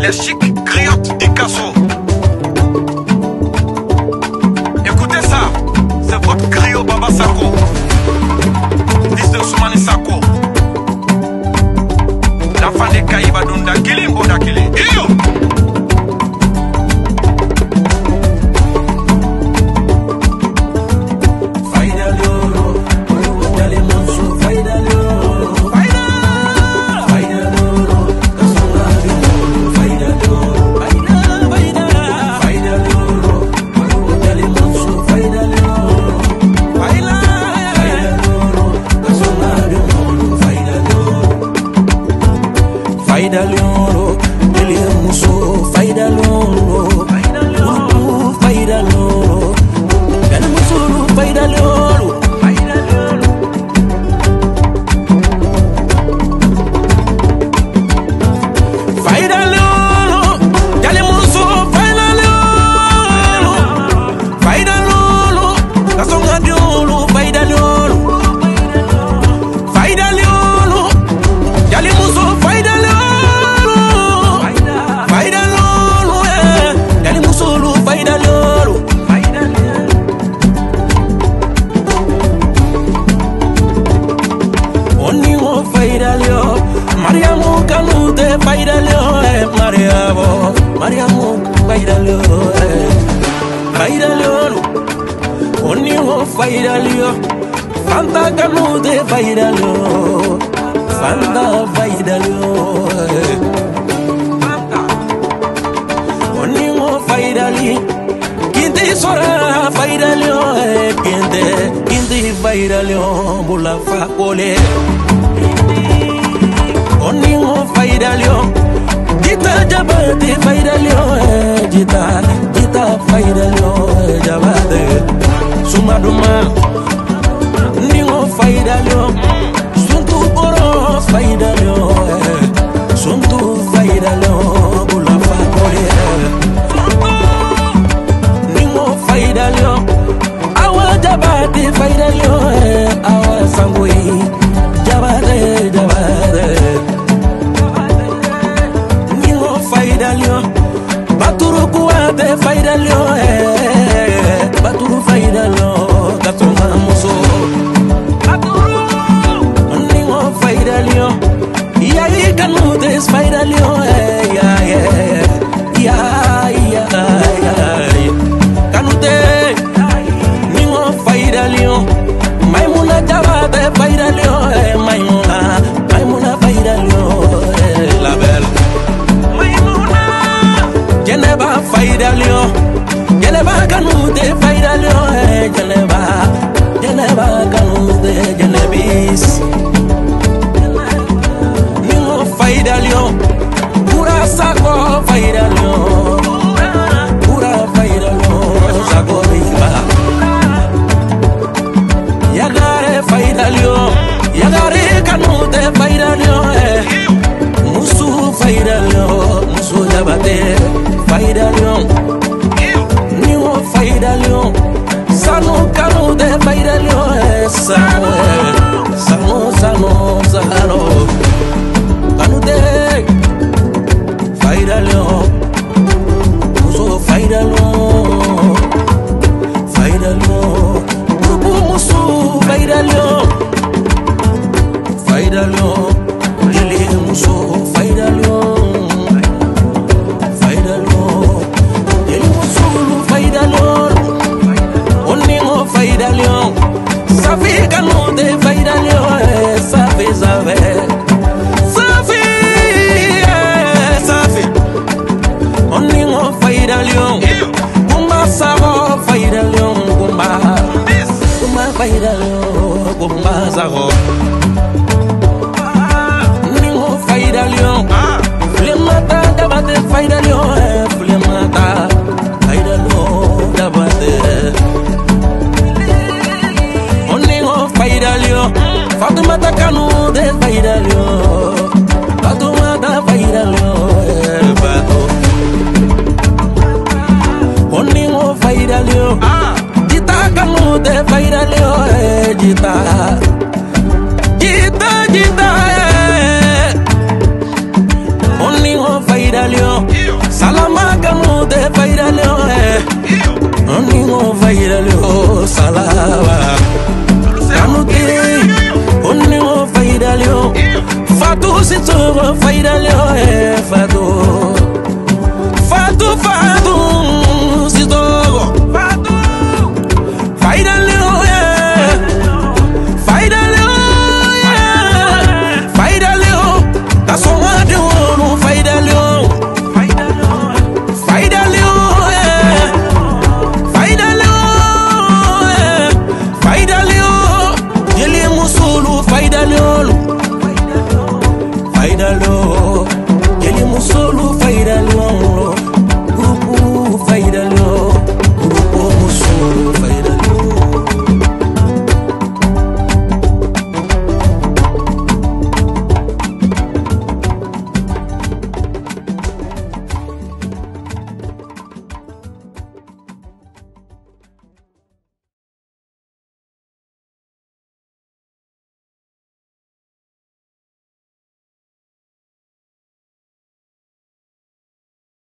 Les chics griottes Picasso. Écoutez ça, c'est votre griot Baba Sako, fils de Ousmane Sako, l'enfant de Kaïba Dunda Kilimbo Dakili. Faida Leoro, ele muso, Faida Leoro, Faida Leoro, ele muso, Faida Leoro, Faida Leoro, ele muso, Faida Leoro, Faida Leoro, kasonga Leoro, Faida Leoro, Faida Leoro, ele muso, Faida Leoro. Mariamu kanute faidalio Mariamu faidalio faidalio oni ho faidalio Fanta kanute faidalio Fanta faidalio oni ho faidali Kinte sora faidalio Kinte faidalio bula fa kole Oningo faidalio, Jita jabate faidalio, Jita faidalio, jabate, Sumaduma, Ningo faidalio, Suntu boro faidalio, Suntu faidalio, Bulafa kore, Ningo faidalio, Awa jabate faidalio, Awa sangui, jabate. Baturu kuate faidalio Baturu faidalio Katonga muso Baturu Ningo faidalio Ya ikanutes faidalio Ya Kanute Ningo faidalio Maimuna jabate faidalio Maimuna faidalio La belle Geneva faidalio Geneva kanute faidalio Geneva kanute Genebis Ningo faidalio Pura sako faidalio Pura faidalio Sako riba Yagare faidalio Yagare kanute faidalio Musu faidalio Musu jabate faidalio Niwo faidalio Sano kanu de faidalio Sano Kanu de faidalio Muso faidalio Grupo musu faidalio Lili muso faidalio Safi kanute faidalio Safi Oningo faidalio Kumba sago faidalio Kumba faidalio Kumba sago Fatoumata Kanu de Faidalio, Fatoumata Faidalio, Fatou. Oningo Faidalio, Jita Kanu de Faidalio, Jita, Jita, Jita, Oningo Faidalio, Salama Kanu de Faidalio, Oningo Faidalio, Salama. Oningo Faidalio, Fatou Sitoro Faidalio, Fatou, Fatou, Fatou.